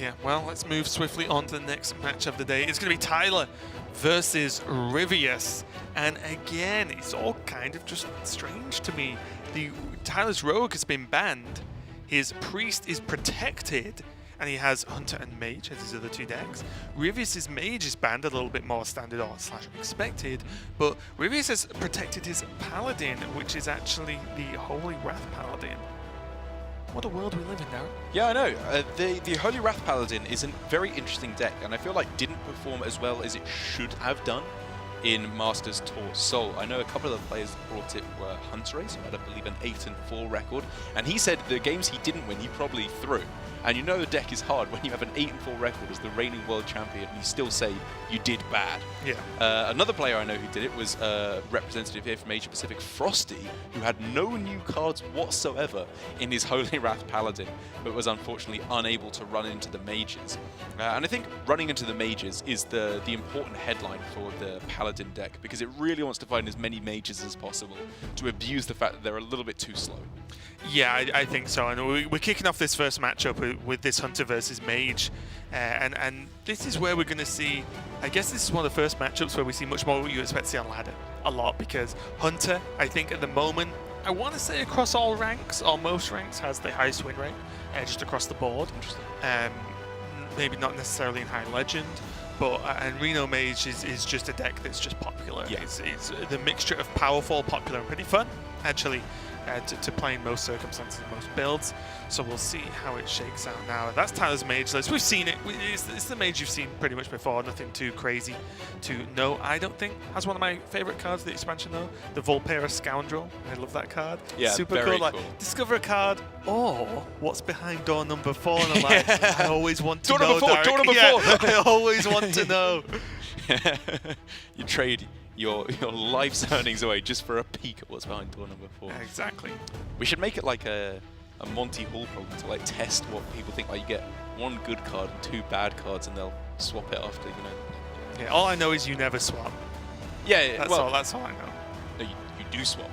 Yeah, well, let's move swiftly on to the next match of the day. It's going to be Tyler versus Ryvius. And again, it's all kind of just strange to me. Tyler's Rogue has been banned, his Priest is protected, and he has Hunter and Mage as his other two decks. Ryvius's Mage is banned, a little bit more standard or / expected, but Ryvius has protected his Paladin, which is actually the Holy Wrath Paladin. What a world we live in now. Yeah, I know. The Holy Wrath Paladin is a very interesting deck, and I feel like didn't perform as well as it should have done in Masters Tour Seoul. I know a couple of the players that brought it were Hunter, who had, I believe, an 8-4 record, and he said the games he didn't win, he probably threw. And you know the deck is hard when you have an 8-4 record as the reigning world champion and you still say you did bad. Yeah. Another player I know who did it was representative here from Asia Pacific, Frosty, who had no new cards whatsoever in his Holy Wrath Paladin, but was unfortunately unable to run into the Mages. And I think running into the Mages is the important headline for the Paladin deck, because it really wants to find as many Mages as possible to abuse the fact that they're a little bit too slow. Yeah, I think so. And we're kicking off this first matchup with this Hunter versus Mage. And this is where we're going to see, I guess this is one of the first matchups where we see much more what you expect to see on ladder. A lot, because Hunter, I think at the moment, I want to say across all ranks, or most ranks, has the highest win rate, just across the board. Maybe not necessarily in High Legend, but and Reno Mage is just a deck that's just popular. Yeah. It's the mixture of powerful, popular, and pretty fun, actually. To play in most circumstances and most builds, so we'll see how it shakes out now. That's Tyler's Mage list. We've seen it. It's the Mage you've seen pretty much before. Nothing too crazy to know. I don't think has one of my favorite cards of the expansion though. The Volpera Scoundrel. I love that card. Yeah, super very cool. Like discover a card or what's behind door number 4. And I'm like, I always want to know. Door number 4. I always want to know. You trade your life's earnings away just for a peek at what's behind door number 4. Exactly. We should make it like a Monty Hall problem to like test what people think. Like you get 1 good card and 2 bad cards, and they'll swap it after. You know. Yeah. All I know is you never swap. Yeah. That's well, all. That's all I know. No, you do swap.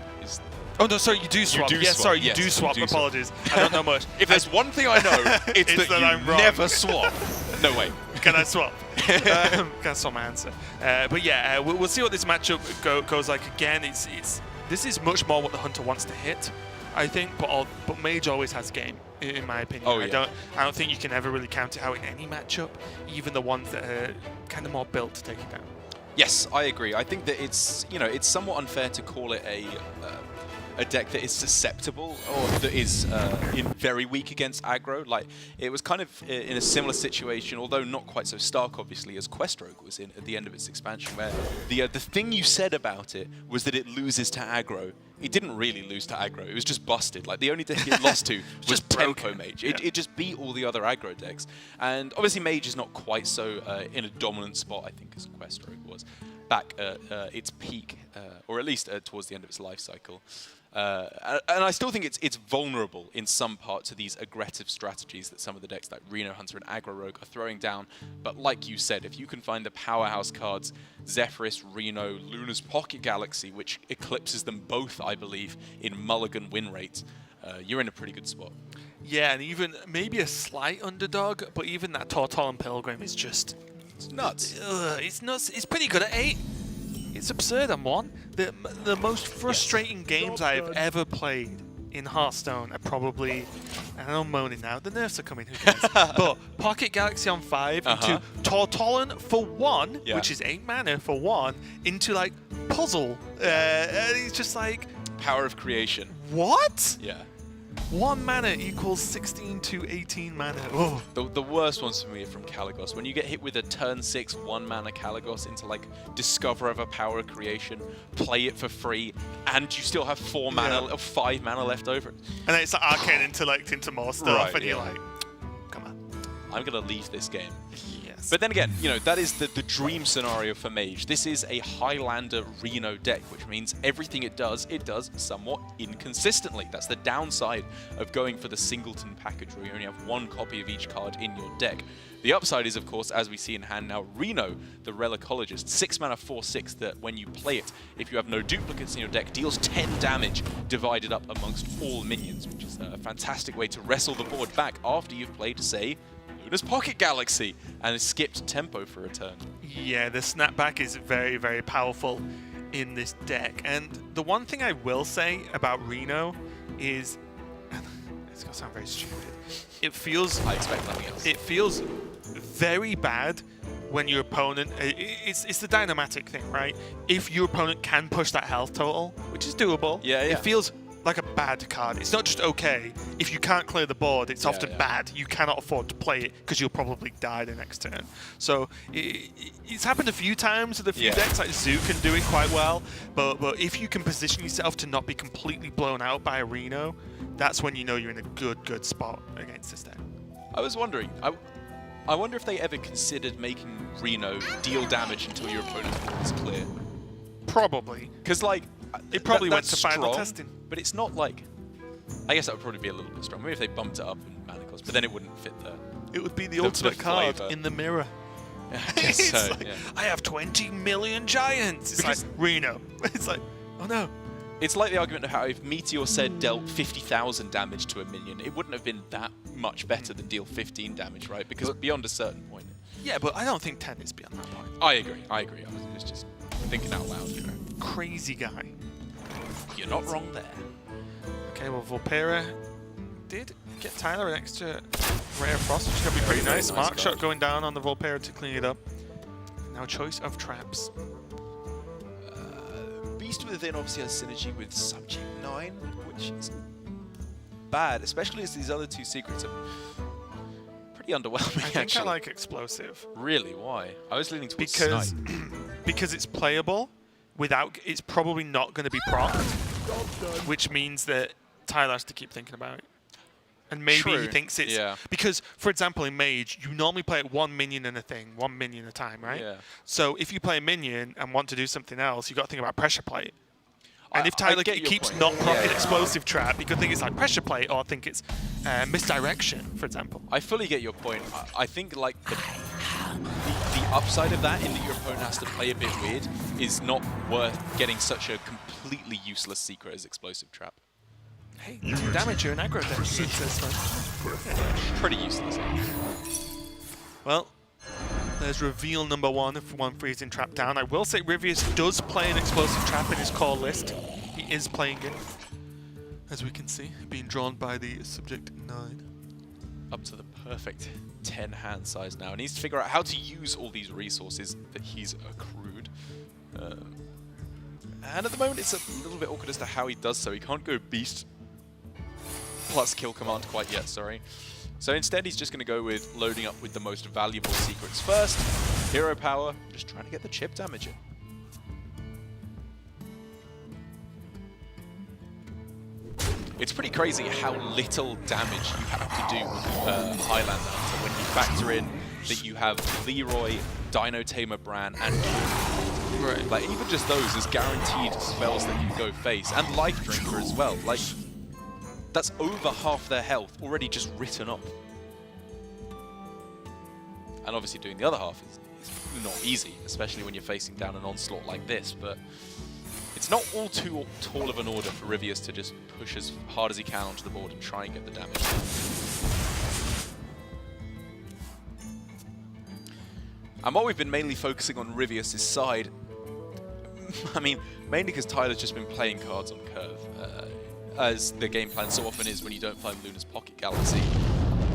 Oh no, sorry, you do swap. Yes, you do swap. You do Apologies. I don't know much. If there's one thing I know, it's that you I'm wrong. never swap. No way. Can I swap? Can I swap my answer? But yeah, we'll see what this matchup goes like. Again, this is much more what the Hunter wants to hit, I think. But Mage always has game, in my opinion. Oh, yeah. I don't think you can ever really count it out in any matchup, even the ones that are kind of more built to take it down. Yes, I agree. I think that it's somewhat unfair to call it a deck that is susceptible or that is very weak against aggro. Like it was kind of in a similar situation, although not quite so stark, obviously, as Quest Rogue was in at the end of its expansion, where the thing you said about it was that it loses to aggro. It didn't really lose to aggro. It was just busted. Like the only deck it lost to was Tempo Mage. Yeah. It just beat all the other aggro decks. And obviously Mage is not quite so in a dominant spot, I think, as Quest Rogue was back at its peak, or at least towards the end of its life cycle. And I still think it's vulnerable in some part to these aggressive strategies that some of the decks like Reno, Hunter, and Aggro Rogue are throwing down. But like you said, if you can find the powerhouse cards, Zephyrus, Reno, Luna's Pocket Galaxy, which eclipses them both, I believe, in mulligan win rates, you're in a pretty good spot. Yeah, and even maybe a slight underdog, but even that Tortolan Pilgrim is just... It's nuts. It's nuts. It's pretty good at 8. It's absurd on 1. The most frustrating games I've ever played in Hearthstone are probably, and I'm moaning now, the nerfs are coming, who cares? But Pocket Galaxy on 5 into Tortolan for 1, which is 8 mana for 1, into like Puzzle. And it's just like... Power of creation. What? Yeah. 1 mana equals 16 to 18 mana. Oh. The worst ones for me are from Kaligos. When you get hit with a turn 6 1 mana Kaligos into like Discover of a Power of Creation, play it for free, and you still have 4 mana or 5 mana left over. And then it's like Arcane Intellect into more stuff, and you're like, come on. I'm gonna leave this game. Yes. But then again, that is the dream scenario for Mage. This is a Highlander Reno deck, which means everything it does somewhat inconsistently. That's the downside of going for the singleton package, where you only have 1 copy of each card in your deck. The upside is, of course, as we see in hand now, Reno, the Relicologist, 6 mana 4/6, that when you play it, if you have no duplicates in your deck, deals 10 damage divided up amongst all minions, which is a fantastic way to wrestle the board back after you've played, say, Luna's Pocket Galaxy, and it skipped tempo for a turn. Yeah, the snapback is very, very powerful in this deck. And the one thing I will say about Reno is, it's gonna sound very stupid. It feels. I expect nothing else. It feels very bad when your opponent. It's the dynamatic thing, right? If your opponent can push that health total, which is doable. Yeah, yeah. It feels like a bad card. It's not just okay. If you can't clear the board, it's often bad. You cannot afford to play it because you'll probably die the next turn. So it's happened a few times with a few decks. Like Zoo can do it quite well, but if you can position yourself to not be completely blown out by a Reno, that's when you know you're in a good spot against this deck. I was wondering, I wonder if they ever considered making Reno deal damage until your opponent's board is clear. Probably. Because, like, it probably went to strong, final testing. But it's not like... I guess that would probably be a little bit strong. Maybe if they bumped it up in mana cost, but then it wouldn't fit there. It would be the ultimate card flavor. in the mirror. I guess so, Like, yeah. I have 20 million giants. It's Because- like Reno. It's like, oh no. It's like the argument of how if Meteor said dealt 50,000 damage to a minion, it wouldn't have been that much better than deal 15 damage, right? Because beyond a certain point. Yeah, but I don't think 10 is beyond that point. I agree. I was just thinking out loud, you know. Crazy guy. You're not wrong there. Okay, well, Volpera did get Tyler an extra Ray of Frost, which is going to be pretty Very nice. nice Mark card. shot going down on the Volpera to clean it up. Now choice of traps. Beast Within obviously has synergy with Subject 9, which is bad, especially as these other two secrets are pretty underwhelming, I think actually. I like Explosive. Really? Why? I was leaning towards Because Snipe. because it's playable without, it's probably not going to be procced, which means that Tyler has to keep thinking about it. And maybe True. he thinks it's... Yeah. Because, for example, in Mage, you normally play it one minion and a thing, 1 minion at a time, right? Yeah. So if you play a minion and want to do something else, you've got to think about pressure plate. And if I Tyler get your keeps point. not proccing Yeah. Explosive Trap, you could think it's like pressure plate, or think it's misdirection, for example. I fully get your point. I think like the upside of that, in that your opponent has to play a bit weird, is not worth getting such a completely useless secret as Explosive Trap. Hey, 2 damage, you're an aggro deck. It's this one. Pretty useless. Well, there's reveal number 1 if one freezing trap down. I will say Ryvius does play an Explosive Trap in his core list. He is playing it, as we can see, being drawn by the Subject 9. Up to the perfect 10 hand size now. He needs to figure out how to use all these resources that he's accrued. And at the moment it's a little bit awkward as to how he does so. He can't go Beast plus Kill Command quite yet, sorry. So instead he's just going to go with loading up with the most valuable secrets first. Hero Power, just trying to get the chip damage in. It's pretty crazy how little damage you have to do with Highlander. So when you factor in that you have Leroy, Dino Tamer Bran, and King. Right. Like, even just those is guaranteed spells that you go face. And Life Drinker as well. Like, that's over half their health already just written off. And obviously doing the other half is not easy, especially when you're facing down an onslaught like this, but it's not all too tall of an order for Ryvius to just push as hard as he can onto the board and try and get the damage. And while we've been mainly focusing on Ryvius' side, I mean, mainly because Tyler's just been playing cards on curve, as the game plan so often is when you don't play Luna's Pocket Galaxy.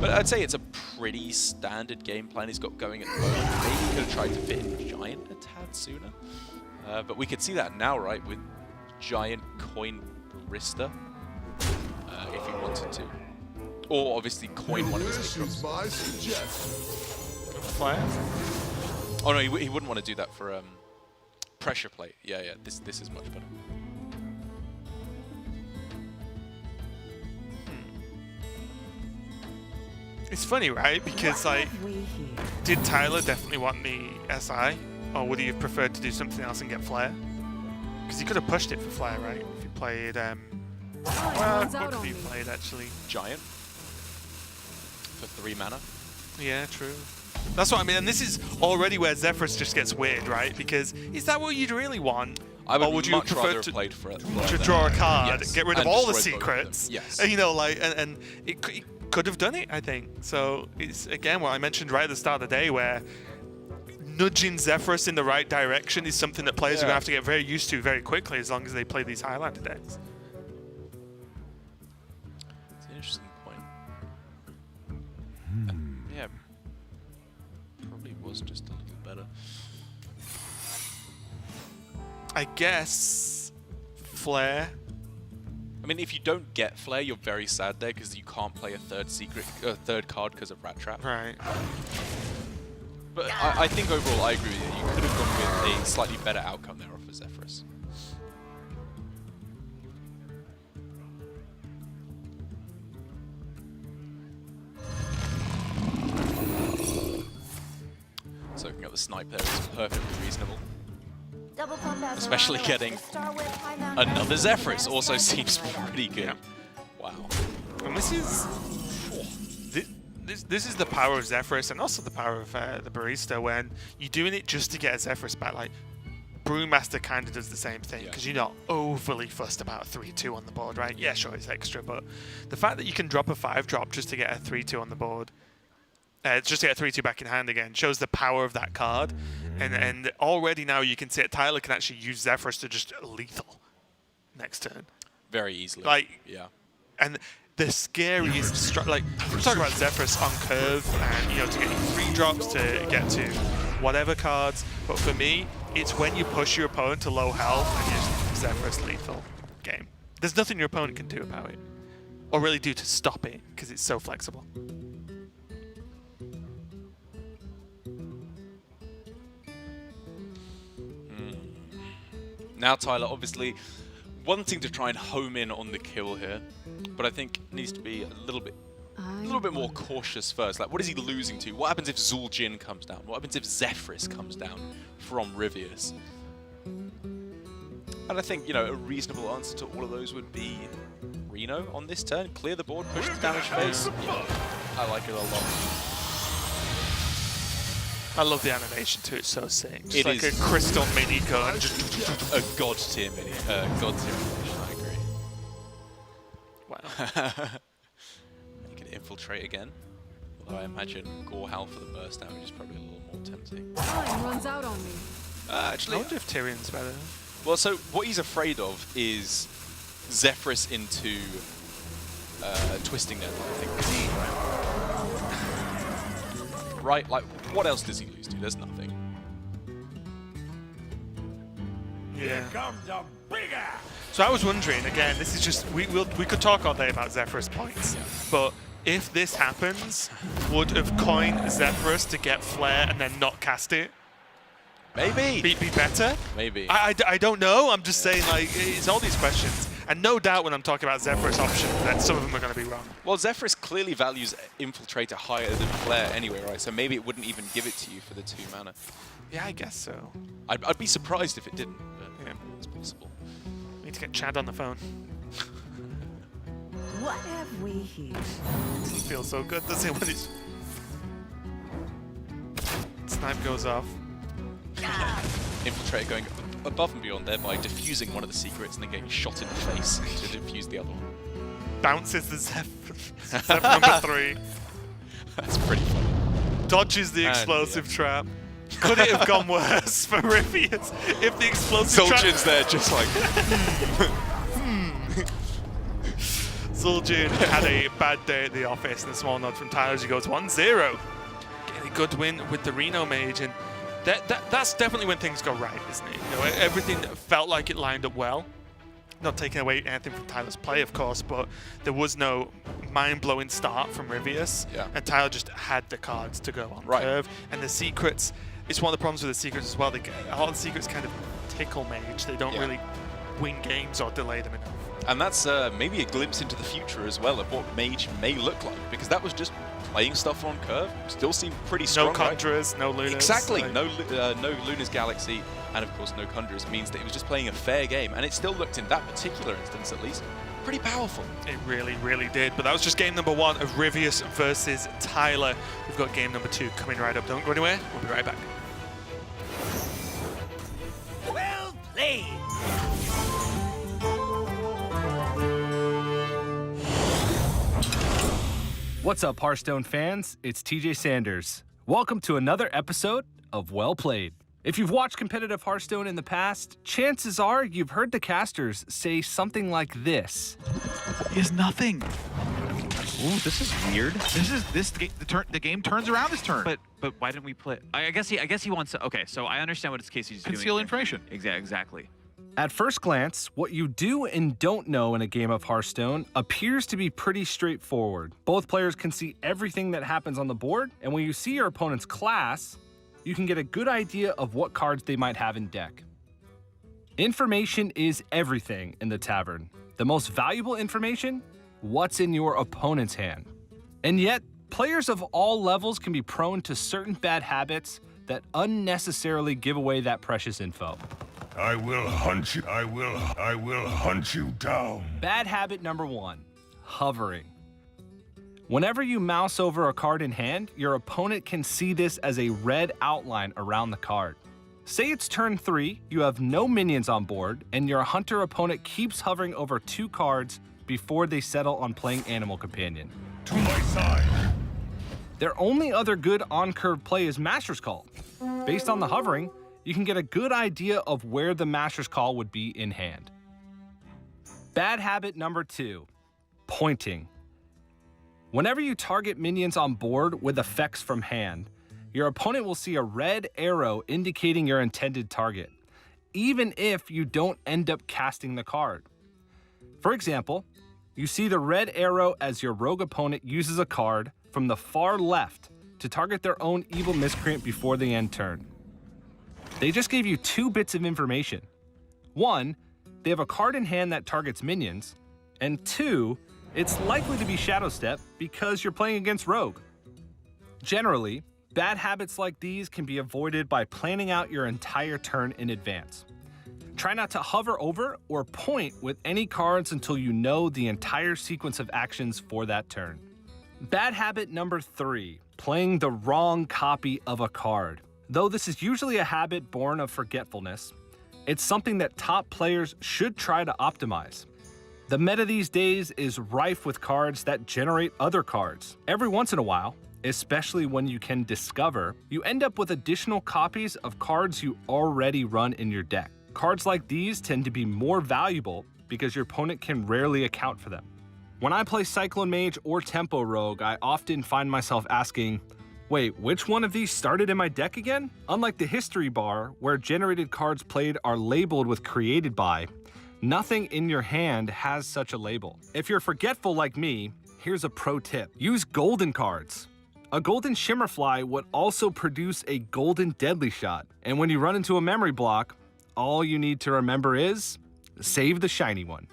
But I'd say it's a pretty standard game plan he's got going at the moment. Maybe he could have tried to fit in Giant a tad sooner. But we could see that now, right, with Giant Coin Barista, if he wanted to. Or obviously coin one of his Necrons. Flare? Oh no, he wouldn't want to do that for Pressure Plate. Yeah, this is much better. It's funny, right? Because, like, did Tyler definitely want the SI? Or would he have preferred to do something else and get Flare? Because he could have pushed it for Flare, right? If he played, well, what could he have played, actually? Giant. For 3 mana. Yeah, true. That's what I mean, and this is already where Zephyrus just gets weird, right? Because is that what you'd really want? I would, or would you much prefer rather to have played for it. draw a card, Yes. get rid of And all the destroy both of them. secrets? Yes. And, you know, like, and it could have done it, I think. So it's, again, what I mentioned right at the start of the day, where nudging Zephyrus in the right direction is something that players are going to have to get very used to very quickly as long as they play these Highlander decks. It's an interesting point. Yeah, probably was just a little better. I guess Flare. I mean, if you don't get Flare, you're very sad there because you can't play a third card because of Rat Trap. Right. But I think overall, I agree with you. You could have gone with a slightly better outcome there off of Zephyrus. Soaking up the snipe there is perfectly reasonable. Especially getting another Zephyrus also seems pretty good. Yeah. Wow. And this is this is the power of Zephyrus, and also the power of the Barista, when you're doing it just to get a Zephyrus back. Like Brewmaster kind of does the same thing, because you're not overly fussed about a 3-2 on the board, right? Yeah, sure, it's extra, but the fact that you can drop a 5-drop just to get a 3-2 on the board, just to get a 3-2 back in hand again, shows the power of that card. And already now you can see it, Tyler can actually use Zephyrus to just lethal next turn. Very easily. Like, yeah. And the scariest, like, we're talking about Zephyrus on curve, and, you know, to get you 3 drops, to get to whatever cards. But for me, it's when you push your opponent to low health and you just Zephyrus lethal game. There's nothing your opponent can do about it, or really do to stop it, because it's so flexible. Now Tyler obviously wanting to try and home in on the kill here, but I think needs to be a little bit more cautious first. Like, what is he losing to? What happens if Zul'jin comes down? What happens if Zephyrus comes down from Ryvius? And I think, you know, a reasonable answer to all of those would be Reno on this turn. Clear the board, push the damage phase. Yeah, I like it a lot. I love the animation too, it's so sick. Just It like is. a crystal mini gun. Just A god tier mini. God tier mini, I agree. wow. You can infiltrate again. Although I imagine Gorehowl for the burst damage is probably a little more tempting. Time runs out on me. I Actually, wonder if Tyrion's better. well, so what he's afraid of is Zephyrus into Twisting Nether, I think. Right, like, what else does he lose to? There's nothing. Yeah. So I was wondering, again, this is just, we could talk all day about Zephyrus points, but if this happens, would have coined Zephyrus to get Flare and then not cast it Maybe. be better? Maybe. I don't know, I'm just saying, like, it's all these questions. And no doubt when I'm talking about Zephyrus options that some of them are going to be wrong. Well, Zephyrus clearly values Infiltrator higher than Flare anyway, right? So maybe it wouldn't even give it to you for the 2 mana. Yeah, I guess so. I'd be surprised if it didn't, but Yeah. it's possible. Need to get Chad on the phone. What have we here? Doesn't feel so good, does it, when it's... Snipe goes off. Infiltrator going above and beyond there by diffusing one of the secrets and then getting shot in the face to diffuse the other one. Bounces the Zeph number 3. That's pretty funny. Dodges the explosive trap. Could it have gone worse for Ryvius if the explosive trap... Zul'jin's there just like... Zul'jin had a bad day at the office, and a small nod from Tyler as he goes 1-0. Getting a good win with the Reno Mage, and that's definitely when things go right, isn't it? You know, everything felt like it lined up well. Not taking away anything from Tyler's play, of course, but there was no mind-blowing start from Ryvius, and Tyler just had the cards to go on curve. And the secrets, it's one of the problems with the secrets as well. A lot of the secrets kind of tickle Mage. They don't really win games or delay them enough. And that's maybe a glimpse into the future as well of what Mage may look like, because that was just playing stuff on curve. Still seemed pretty strong. No Conjurers, no Lunas. Exactly, no Luna's Galaxy, and of course no Conjurers means that it was just playing a fair game, and it still looked, in that particular instance at least, pretty powerful. It really, really did. But that was just game number 1 of Ryvius versus Tyler. We've got game number 2 coming right up. Don't go anywhere. We'll be right back. Well played. What's up, Hearthstone fans? It's TJ Sanders. Welcome to another episode of Well Played. If you've watched competitive Hearthstone in the past, chances are you've heard the casters say something like this. He has nothing. Ooh, this is weird. The game turns around this turn. But why didn't we play? I guess he wants to. Okay, so I understand what it's Casey's doing. Conceal information. Exactly. At first glance, what you do and don't know in a game of Hearthstone appears to be pretty straightforward. Both players can see everything that happens on the board, and when you see your opponent's class, you can get a good idea of what cards they might have in deck. Information is everything in the tavern. The most valuable information? What's in your opponent's hand. And yet, players of all levels can be prone to certain bad habits that unnecessarily give away that precious info. I will hunt you. I will hunt you down. Bad habit number 1, hovering. Whenever you mouse over a card in hand, your opponent can see this as a red outline around the card. Say it's turn 3, you have no minions on board, and your hunter opponent keeps hovering over 2 cards before they settle on playing Animal Companion. To my side. Their only other good on-curve play is Master's Call. Based on the hovering, you can get a good idea of where the Master's Call would be in hand. Bad habit number 2, pointing. Whenever you target minions on board with effects from hand, your opponent will see a red arrow indicating your intended target, even if you don't end up casting the card. For example, you see the red arrow as your rogue opponent uses a card from the far left to target their own evil miscreant before the end turn. They just gave you 2 bits of information. 1, they have a card in hand that targets minions, and 2, it's likely to be Shadow Step because you're playing against rogue. Generally, bad habits like these can be avoided by planning out your entire turn in advance. Try not to hover over or point with any cards until you know the entire sequence of actions for that turn. Bad habit number 3, playing the wrong copy of a card. Though this is usually a habit born of forgetfulness, it's something that top players should try to optimize. The meta these days is rife with cards that generate other cards. Every once in a while, especially when you can discover, you end up with additional copies of cards you already run in your deck. Cards like these tend to be more valuable because your opponent can rarely account for them. When I play Cyclone Mage or Tempo Rogue, I often find myself asking, wait, which one of these started in my deck again? Unlike the history bar, where generated cards played are labeled with created by, nothing in your hand has such a label. If you're forgetful like me, here's a pro tip. Use golden cards. A golden Shimmerfly would also produce a golden Deadly Shot, and when you run into a memory block, all you need to remember is, save the shiny one.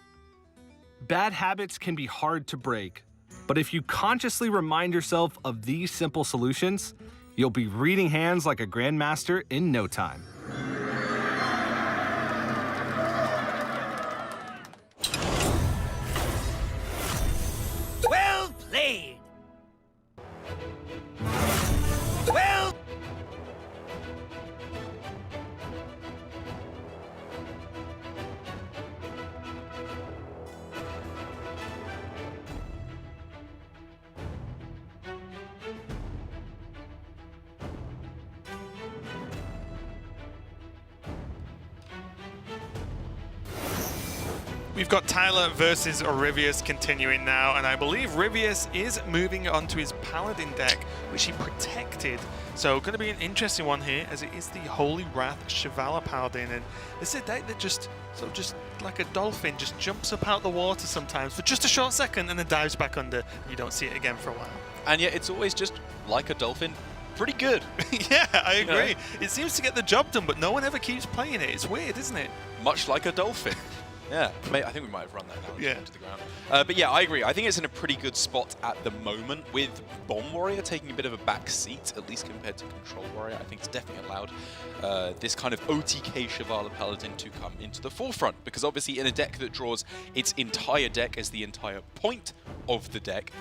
Bad habits can be hard to break, but if you consciously remind yourself of these simple solutions, you'll be reading hands like a Grandmaster in no time. Well played. Well. We've got Tyler versus Ryvius continuing now, and I believe Ryvius is moving on to his Paladin deck, which he protected. So going to be an interesting one here, as it is the Holy Wrath Shivala Paladin, and this is a deck that just like a dolphin, just jumps up out the water sometimes for just a short second and then dives back under. You don't see it again for a while. And yet it's always just like a dolphin, pretty good. Yeah, I agree. You know? It seems to get the job done, but no one ever keeps playing it. It's weird, isn't it? Much like a dolphin. Yeah, I think we might have run that now Yeah. into the ground. But yeah, I agree. I think it's in a pretty good spot at the moment, with Bomb Warrior taking a bit of a back seat, at least compared to Control Warrior. I think it's definitely allowed this kind of OTK Shivala Paladin to come into the forefront, because obviously in a deck that draws its entire deck as the entire point of the deck,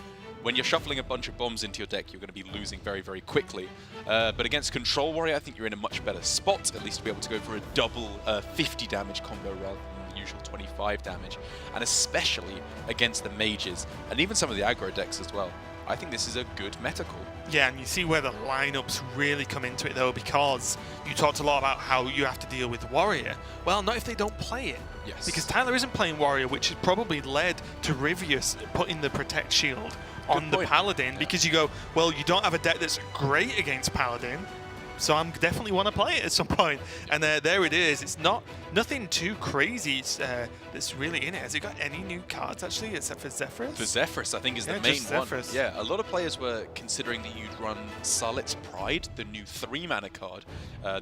when you're shuffling a bunch of bombs into your deck, you're going to be losing very, very quickly. But against Control Warrior, I think you're in a much better spot, at least to be able to go for a double 50 damage combo rather than the usual 25 damage. And especially against the mages, and even some of the aggro decks as well. I think this is a good meta call. Yeah, and you see where the lineups really come into it, though, because you talked a lot about how you have to deal with Warrior. Well, not if they don't play it. Yes. Because Tyler isn't playing Warrior, which has probably led to Ryvius putting the Protect Shield on the point. Paladin, because you go, well, you don't have a deck that's great against Paladin, so I'm definitely want to play it at some point. And there it is. It's nothing too crazy that's really in it. Has it got any new cards, actually, except for Zephyrus? The Zephyrus, I think, is the Yeah, main just one. Zephyrus. Yeah, a lot of players were considering that you'd run Sarlet's Pride, the new 3-mana card,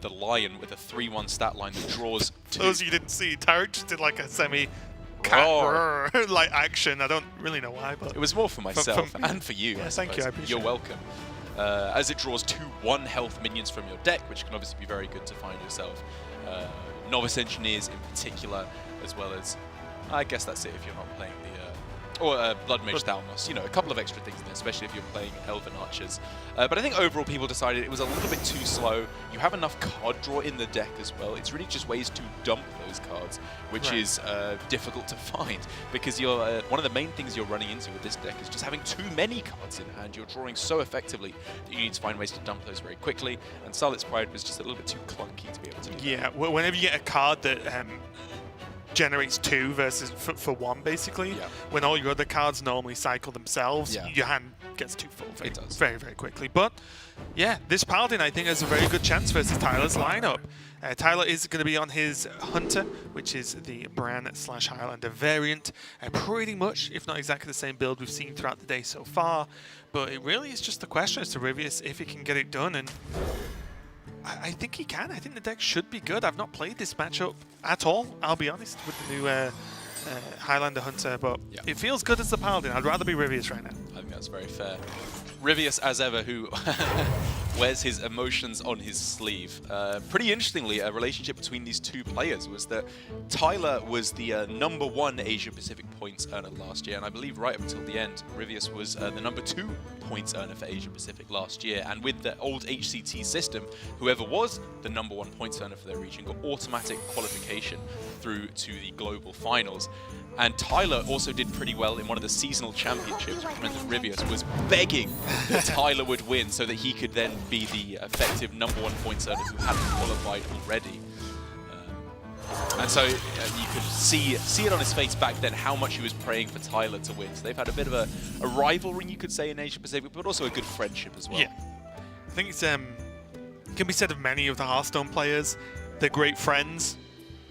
the Lion with a 3/1 stat line that draws For 2. those of you who didn't see, Tarek just did like a Roar. cat like action. I don't really know why, but It was more for myself from- and for you. Yeah, I thank you, I suppose. appreciate You're it. welcome. As it draws 2 1-health minions from your deck, which can obviously be very good to find yourself. Novice Engineers in particular, as well as, I guess that's it if you're not playing Blood Mage Thalmos. You know, a couple of extra things in there, especially if you're playing Elven Archers. But I think overall people decided it was a little bit too slow. You have enough card draw in the deck as well. It's really just ways to dump those cards, which is difficult to find, because you're one of the main things you're running into with this deck is just having too many cards in hand. You're drawing so effectively that you need to find ways to dump those very quickly, and Sarlet's Pride was just a little bit too clunky to be able to do that. yeah, whenever you get a card that generates 2 versus for 1, basically, Yeah. when all your other cards normally cycle themselves, Yeah. your hand gets too full It does. very, very quickly. But yeah, this Paladin, I think, has a very good chance versus Tyler's lineup. Tyler is going to be on his Hunter, which is the Bran/Highlander variant. Pretty much, if not exactly the same build we've seen throughout the day so far. But it really is just the question as to Ryvius if he can get it done. And I think he can. I think the deck should be good. I've not played this matchup at all, I'll be honest, with the new Highlander Hunter, but Yeah. it feels good as the Paladin. I'd rather be Ryvius right now. I think that's very fair. Ryvius, as ever, who wears his emotions on his sleeve. Pretty interestingly, a relationship between these two players was that Tyler was the #1 Asia-Pacific points earner last year, and I believe right up until the end, Ryvius was the #2 points earner for Asia-Pacific last year. And with the old HCT system, whoever was the #1 points earner for their region got automatic qualification through to the global finals. And Tyler also did pretty well in one of the seasonal championships, which meant that Ryvius was begging that Tyler would win so that he could then be the effective #1 points earner who hadn't qualified already. And so you could see it on his face back then how much he was praying for Tyler to win. So they've had a bit of a rivalry, you could say, in Asia Pacific, but also a good friendship as well. Yeah. I think it's can be said of many of the Hearthstone players. They're great friends,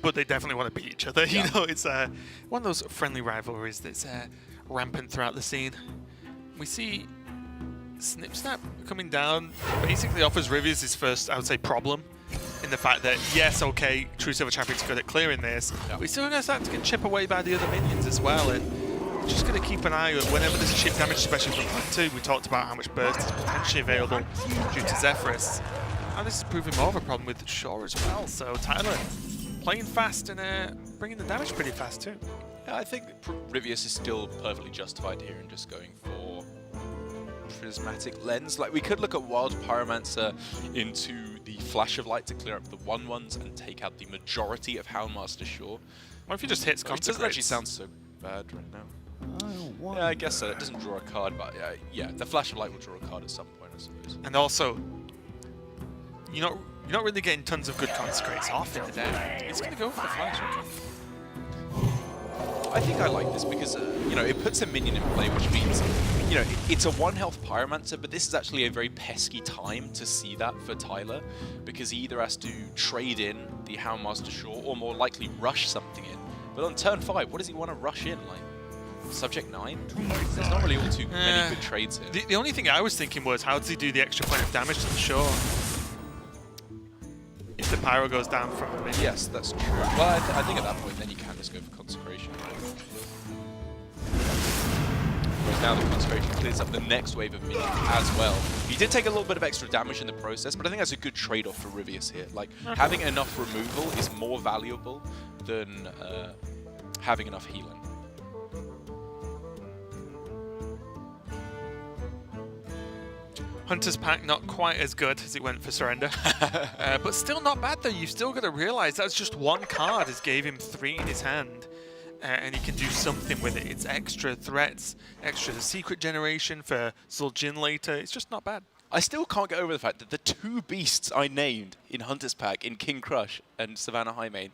but they definitely want to beat each other. Yeah. You know, it's one of those friendly rivalries that's rampant throughout the scene. We see Snip Snap coming down, basically offers Ryvius his first, I would say, problem, in the fact that, yes, okay, True Silver Champion's good at clearing this, but he's still going to start to get chipped away by the other minions as well, and just going to keep an eye on whenever there's chip damage, especially from Hunter. We talked about how much burst is potentially available due to Zephyrus. And this is proving more of a problem with Shaw as well, so Tyler playing fast and bringing the damage pretty fast too. Yeah, I think Ryvius is still perfectly justified here in just going for Prismatic Lens. Like, we could look at Wild Pyromancer into the Flash of Light to clear up the 1/1s and take out the majority of Houndmaster Shaw. What if he just hits It doesn't Consecrates? actually sound so bad right now. Yeah, I guess so. It doesn't draw a card, but yeah, the Flash of Light will draw a card at some point, I suppose. And also, you're not really getting tons of good Consecrates off in the deck. It's going to go for the Flash, okay. I think I like this because, you know, it puts a minion in play, which means, you know, it's a 1-health Pyromancer, but this is actually a very pesky time to see that for Tyler, because he either has to trade in the Houndmaster Shaw or more likely rush something in. But on turn 5, what does he want to rush in? Like, Subject 9? There's not really all too many good trades here. The only thing I was thinking was, how does he do the extra point of damage to the Shaw if the Pyro goes down from the minion? Yes, that's true. Well, I think at that point, then you can just go for Consecration. Whereas now the Consecration clears up the next wave of minions as well. He did take a little bit of extra damage in the process, but I think that's a good trade-off for Ryvius here. Like, having enough removal is more valuable than having enough healing. Hunter's Pack not quite as good as it went for Surrender, but still not bad though. You've still got to realize that's just one card has gave him 3 in his hand, and he can do something with it. It's extra threats, extra secret generation for Zul'jin later. It's just not bad. I still can't get over the fact that the 2 beasts I named in Hunter's Pack, in King Crush and Savannah Highmane,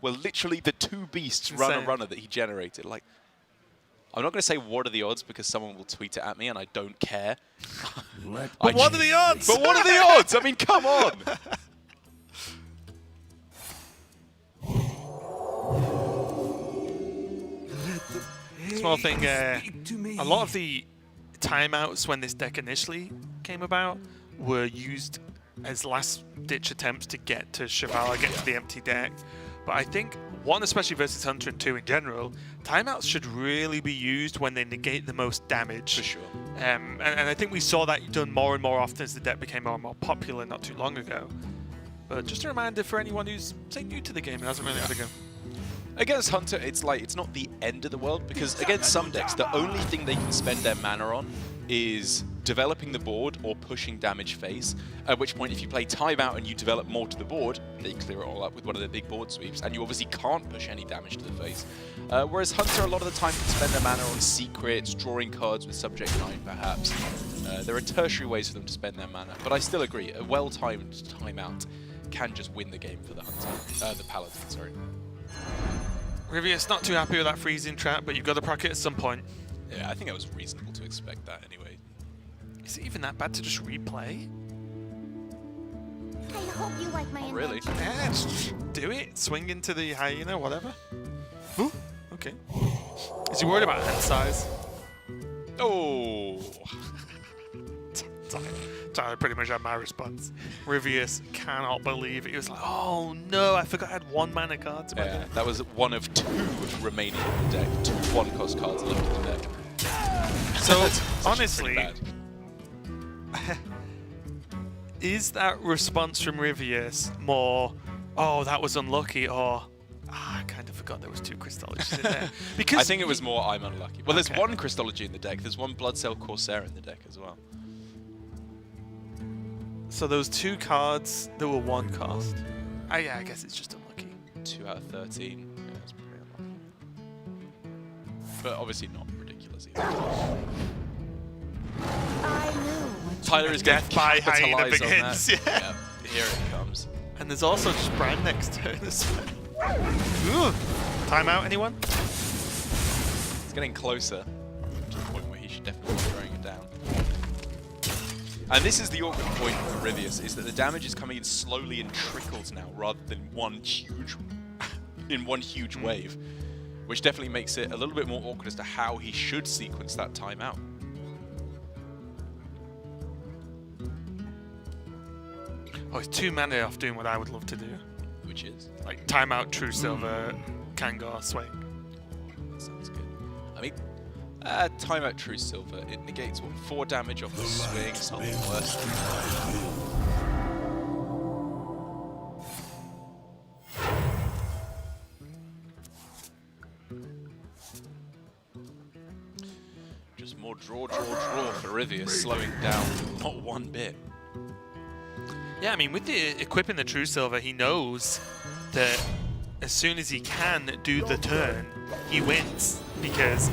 were literally the 2 beasts runner that he generated. Like, I'm not going to say what are the odds because someone will tweet it at me and I don't care. But what are the odds? But what are the odds? I mean, come on. Small thing, a lot of the timeouts when this deck initially came about were used as last-ditch attempts to get to Shivala, get to the empty deck. But I think, 1, especially versus Hunter, and 2 in general, timeouts should really be used when they negate the most damage. For sure. And I think we saw that done more and more often as the deck became more and more popular not too long ago. But just a reminder for anyone who's, say, new to the game and hasn't really had a go. Against Hunter, it's like, it's not the end of the world, because against some decks, the only thing they can spend their mana on is developing the board or pushing damage phase, at which point if you play timeout and you develop more to the board, they clear it all up with one of their big board sweeps, and you obviously can't push any damage to the face. Whereas Hunter, a lot of the time, can spend their mana on secrets, drawing cards with Subject 9 perhaps. There are tertiary ways for them to spend their mana, but I still agree, a well-timed timeout can just win the game for the Hunter, the Paladin, sorry. Ryvius not too happy with that freezing trap, but you've got to proc it at some point. Yeah, I think it was reasonable to expect that anyway. Is it even that bad to just replay? I hope you like my Really? Yeah, just do it. Swing into the hyena, whatever. Ooh, okay. Is he worried about hand size? Oh! Tyler pretty much had my response. Ryvius cannot believe it. He was like, oh no, I forgot I had 1 mana cards. Yeah, that was one of 2 remaining in the deck. 2 1-cost cards left in the deck. So, That's honestly, pretty bad. is that response from Ryvius more, oh, that was unlucky, or, I kind of forgot there was 2 Crystologies in there? Because I think it was more I'm unlucky. Well, there's Okay. 1 Crystology in the deck. There's 1 Blood Cell Corsair in the deck as well. So those 2 cards that were 1 cost. Yeah, I guess it's just unlucky. 2 out of 13. Yeah, that's pretty unlucky. But obviously not ridiculous either. I knew. Tyler is going Death to by hyena capitalize on begins, that. yeah. Here it comes. And there's also just Brand next turn as well. Ooh. Timeout, anyone? It's getting closer to the point where he should definitely be throwing it down. And this is the awkward point for Ryvius, is that the damage is coming in slowly in trickles now, rather than one huge wave, which definitely makes it a little bit more awkward as to how he should sequence that timeout. Oh, it's 2 mana off doing what I would love to do. Which is? Like timeout, True Silver, Kangor, Swing. That sounds good. I mean, timeout True Silver, it negates what, 4 damage off the swing, it's not the worst. Just more draw for Ryvius, slowing down not 1 bit. Yeah, I mean, with the equipping the True Silver, he knows that as soon as he can do the turn, he wins. Because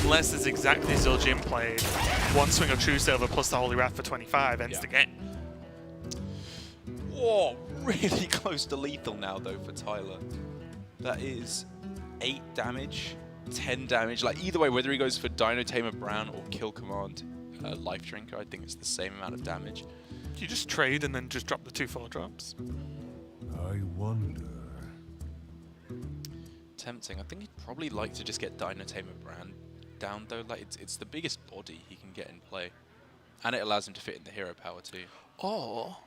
unless there's exactly Zul'jin played, 1 swing of True Silver plus the Holy Wrath for 25 ends the game. Whoa, really close to lethal now though for Tyler. That is 8 damage, 10 damage. Like either way, whether he goes for Dino Tamer Brown or Kill Command Life Drinker, I think it's the same amount of damage. Do you just trade and then just drop the 2 4-drops? I wonder. Tempting. I think he'd probably like to just get Dino Tamer Brown down though. Like it's the biggest body he can get in play, and it allows him to fit in the hero power too. Or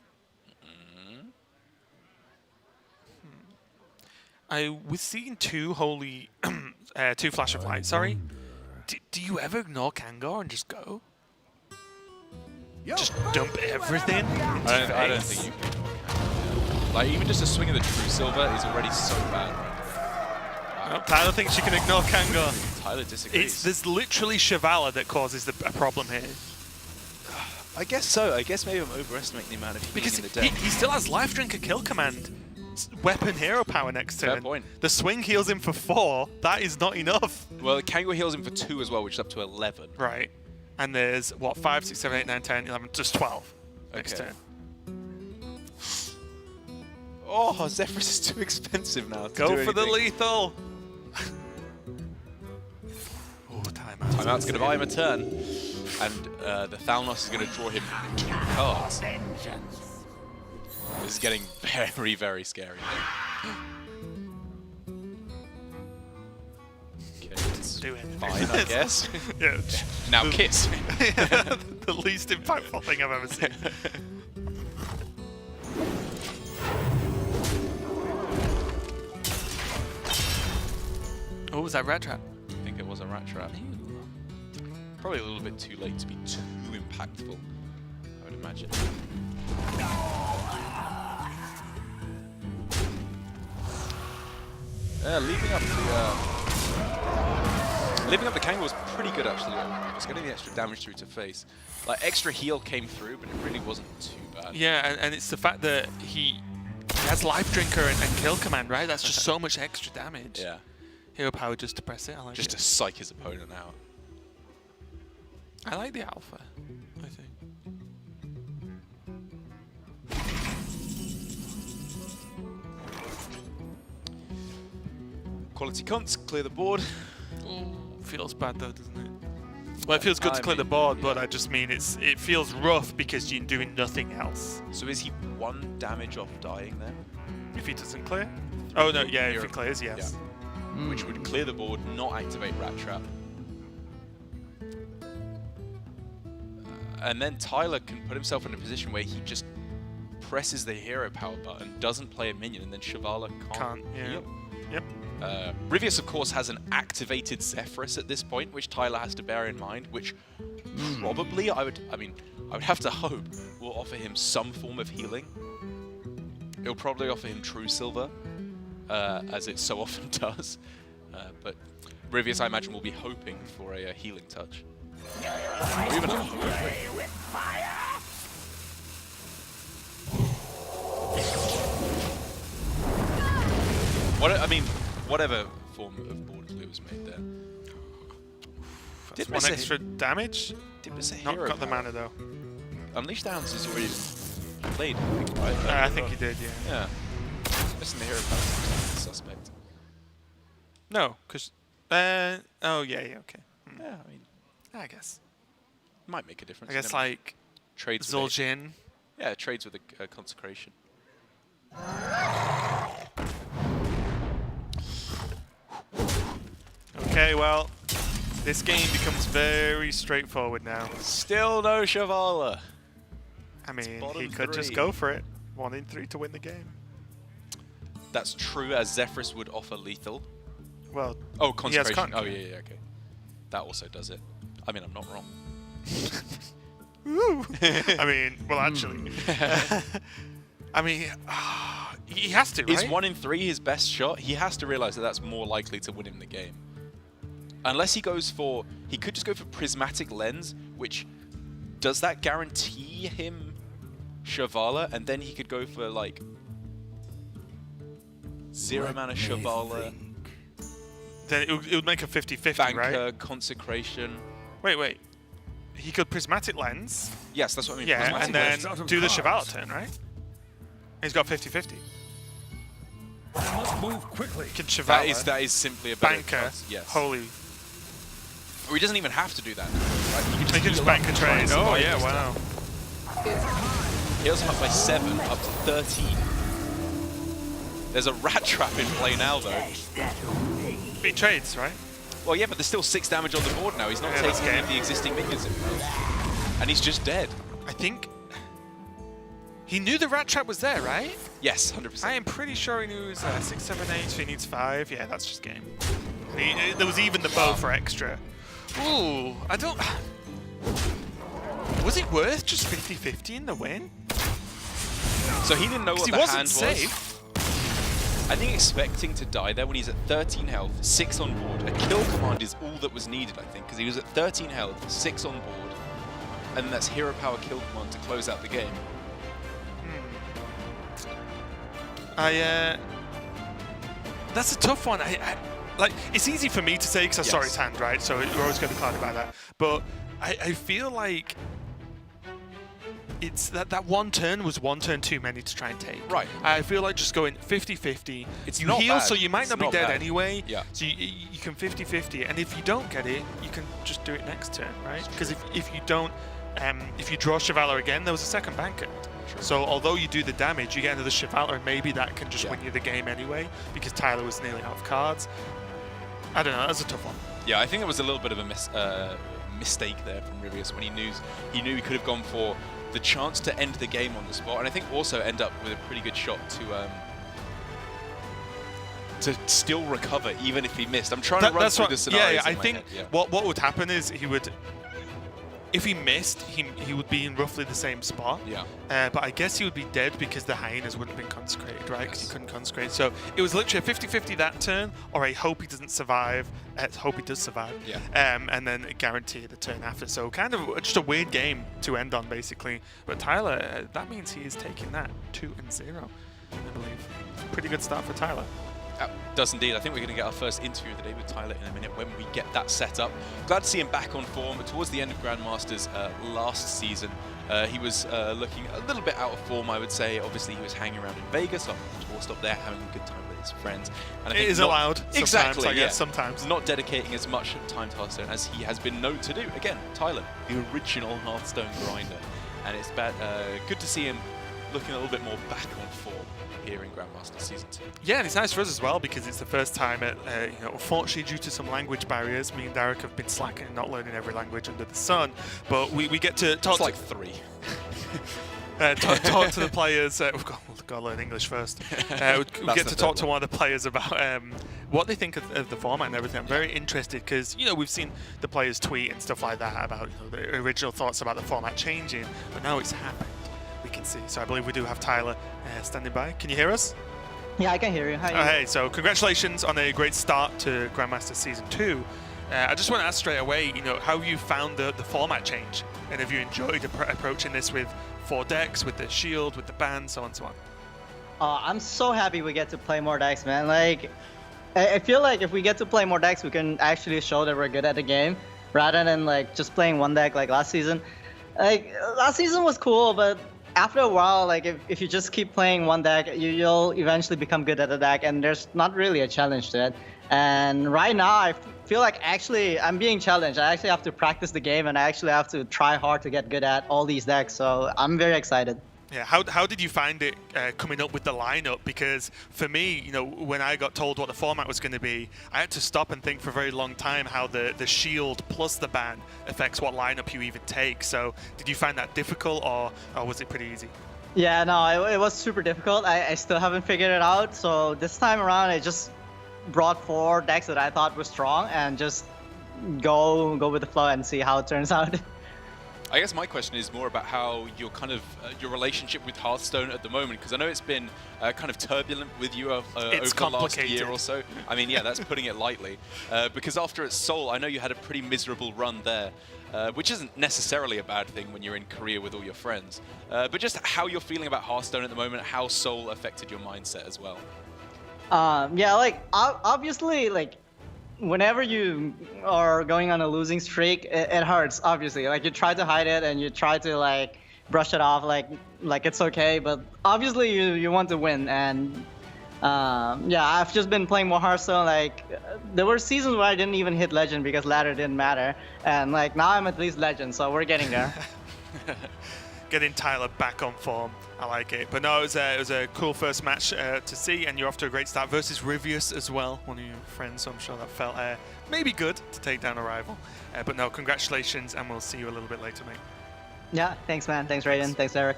I was seeing 2 holy, 2 flash of light. Sorry. Do you ever ignore Kangor and just go? Just dump everything? I don't think you can. Like even just a swing of the True Silver is already so bad. Right? Well, Tyler thinks you can ignore Kangor. Tyler disagrees. There's literally Shivala that causes a problem here. I guess so. I guess maybe I'm overestimating the amount of healing Because in the deck. he still has Life Drinker Kill Command. weapon hero power next turn. Fair point. The swing heals him for 4. That is not enough. Well, the Kangor heals him for 2 as well, which is up to 11. Right. And there's, what, 5, 6, 7, 8, 9, 10, 11, just 12 next Okay. turn. Oh, Zephyrus is too expensive now. To Go do for the anything. lethal. Oh, timeout. Timeout's going to buy him a turn. And the Thalnos is going to draw him 2 cards. This is getting very, very scary. Okay, it's Do it. fine, I guess. Yeah. Now kiss. The least impactful thing I've ever seen. Oh, was that rat trap? I think it was a rat trap. Probably a little bit too late to be too impactful, I would imagine. Leaving up the Kangor was pretty good actually. Just getting the extra damage through to face. Like extra heal came through, but it really wasn't too bad. Yeah, and it's the fact that he has Life Drinker and Kill Command, right? That's just so much extra damage. Yeah. Hero power just to press it. I like Just it. to psych his opponent out. I like the alpha, I think. Quality cunts, clear the board. Feels bad though, doesn't it? Well, it feels good to I clear the mean, board, yeah. but I just mean it feels rough because you're doing nothing else. So is he 1 damage off dying then? If he doesn't clear? Oh no, yeah, if Hero- he clears, yes. Which would clear the board, not activate Rat Trap. And then Tyler can put himself in a position where he just presses the hero power button, doesn't play a minion, and then Shivala can't Yeah. heal. Yep. Ryvius, of course, has an activated Zephyrus at this point, which Tyler has to bear in mind, which probably, I would have to hope, will offer him some form of healing. It'll probably offer him True Silver, as it so often does. But Ryvius, I imagine, will be hoping for a healing touch. Or even a whatever form of board glue was made there. That's Did one miss a- extra damage. Did miss a Not hero got the power. mana though. Unleashed Downs is already played, I think, right? I think he did, yeah. Yeah. Missing the hero power seems like a suspect. No, because... oh, yeah, okay. Yeah, I mean, I guess. might make a difference. I you guess, never know. like, Trades with Zul'jin. yeah, trades with a consecration. Okay, well, this game becomes very straightforward now. Still no Shivala. I mean, bottom he could just 3. go for it. 1 in 3 to win the game. That's true, as Zephyrus would offer lethal. Well, Oh, he has consecration. Conk. Oh, yeah, okay. That also does it. I mean, I'm not wrong. Woo! I mean, well, actually. I mean, he has to, right? Is 1 in 3 his best shot? He has to realize that that's more likely to win him the game. Unless he goes for... He could just go for Prismatic Lens, which... Does that guarantee him Shivala? And then he could go for, like... 0 mana Shivala, Then it would make a 50-50, Banker, right? Consecration... Wait. He could Prismatic Lens. Yes, that's what I mean. Yeah, Prismatic and then Lens. Out of do the cards. Shivala turn, right? He's got 50-50. Must move quickly. He can Shivala. That is simply a better Banker. card, yes. Holy. Or he doesn't even have to do that now, right? He He can just heal bank up a and try and trade. Oh, survive yeah, this wow. stuff. Heals him up by 7, up to 13. There's a rat trap in play now, though. He trades, right? Well, yeah, but there's still 6 damage on the board now. He's not Yeah, that's taking any of game. the existing minions in play. And he's just dead. I think... He knew the rat trap was there, right? Yes, 100%. I am pretty sure he knew it was 6, 7, 8, so he needs 5. Yeah, that's just game. There was even the bow for extra. Ooh, I don't... Was it worth just 50-50 in the win? So he didn't know what He the wasn't hand safe. was. I think expecting to die there when he's at 13 health, 6 on board. A kill command is all that was needed, I think, because he was at 13 health, 6 on board, and that's hero power kill command to close out the game. That's a tough one. Like, it's easy for me to say because I saw his hand, right? So you're always going to be clouded by that. But I feel like it's that one turn was one turn too many to try and take. Right. I feel like just going 50-50. It's you not heal, bad. so you might It's not be not dead bad. anyway. Yeah. So you can 50-50, and if you don't get it, you can just do it next turn, right? Because if you don't, if you draw Chevalier again, there was a second bank. So although you do the damage, you get another Chevalier, and maybe that can just win you the game anyway, because Tyler was nearly out of cards. I don't know. That's a tough one. Yeah, I think it was a little bit of a mistake there from Ryvius when he knew he could have gone for the chance to end the game on the spot, and I think also end up with a pretty good shot to still recover even if he missed. I'm trying to run through the scenarios. I think what would happen is he would, if he missed, he would be in roughly the same spot. Yeah. But I guess he would be dead because the hyenas wouldn't have been consecrated, right? Because he couldn't consecrate. So it was literally a 50-50 that turn, or I hope he doesn't survive. Hope he does survive. Yeah. And then guarantee the turn after. So kind of just a weird game to end on, basically. But Tyler, that means he is taking that 2-0, I believe. Pretty good start for Tyler. Does indeed. I think we're going to get our first interview of the day with Tyler in a minute when we get that set up. Glad to see him back on form. Towards the end of Grandmasters last season, he was looking a little bit out of form, I would say. Obviously, he was hanging around in Vegas on the tour stop there, having a good time with his friends. And I think It is allowed sometimes, exactly, I guess, sometimes. Not dedicating as much time to Hearthstone as he has been known to do. Again, Tyler, the original Hearthstone grinder. And it's good to see him looking a little bit more back on form here in Grandmasters Season 2. Yeah, and it's nice for us as well because it's the first time, unfortunately due to some language barriers, me and Derek have been slacking and not learning every language under the sun, but we get to talk It's like 3. talk to the players. We've got to learn English first. We get to talk to one of the players about what they think of the format and everything. I'm very interested because, we've seen the players tweet and stuff like that about the original thoughts about the format changing, but now it's happened. We can see. So I believe we do have Tyler standing by. Can you hear us? Yeah, I can hear you. Hi. Hey, so congratulations on a great start to Grandmaster Season 2. I just want to ask straight away, how you found the format change, and have you enjoyed approaching this with 4 decks, with the shield, with the ban, so on and so on? I'm so happy we get to play more decks, man. Like, I feel like if we get to play more decks, we can actually show that we're good at the game, rather than like just playing one deck like last season. Like, last season was cool, but after a while, like if you just keep playing one deck, you'll eventually become good at the deck, and there's not really a challenge to it. And right now, I feel like actually I'm being challenged. I actually have to practice the game, and I actually have to try hard to get good at all these decks. So I'm very excited. Yeah, how did you find it coming up with the lineup? Because for me, when I got told what the format was going to be, I had to stop and think for a very long time how the shield plus the ban affects what lineup you even take. So did you find that difficult, or was it pretty easy? Yeah, no, it was super difficult. I still haven't figured it out. So this time around, I just brought 4 decks that I thought were strong and just go with the flow and see how it turns out. I guess my question is more about how your your relationship with Hearthstone at the moment, because I know it's been kind of turbulent with you over the last year or so. I mean, yeah, that's putting it lightly. Because after at Seoul, I know you had a pretty miserable run there, which isn't necessarily a bad thing when you're in Korea with all your friends. But just how you're feeling about Hearthstone at the moment, how Seoul affected your mindset as well. Yeah, like obviously, like whenever you are going on a losing streak, it hurts. Obviously, like you try to hide it and you try to like brush it off, like it's okay. But obviously, you want to win. And yeah, I've just been playing more Hearthstone. Like there were seasons where I didn't even hit Legend because ladder didn't matter, and like now I'm at least Legend, so we're getting there. Getting Tyler back on form. I like it. But no, it was a cool first match to see, and you're off to a great start versus Ryvius as well, one of your friends, so I'm sure that felt maybe good to take down a rival. But no, congratulations, and we'll see you a little bit later, mate. Yeah, thanks, man. Thanks, Raiden. Thanks, Eric.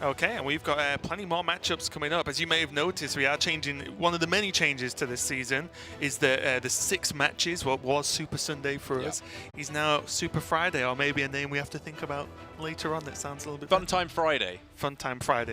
Okay, and we've got plenty more matchups coming up. As you may have noticed, we are changing. One of the many changes to this season is the 6 matches. What was Super Sunday for us is now Super Friday, or maybe a name we have to think about later on that sounds a little bit Funtime Friday. Funtime Friday.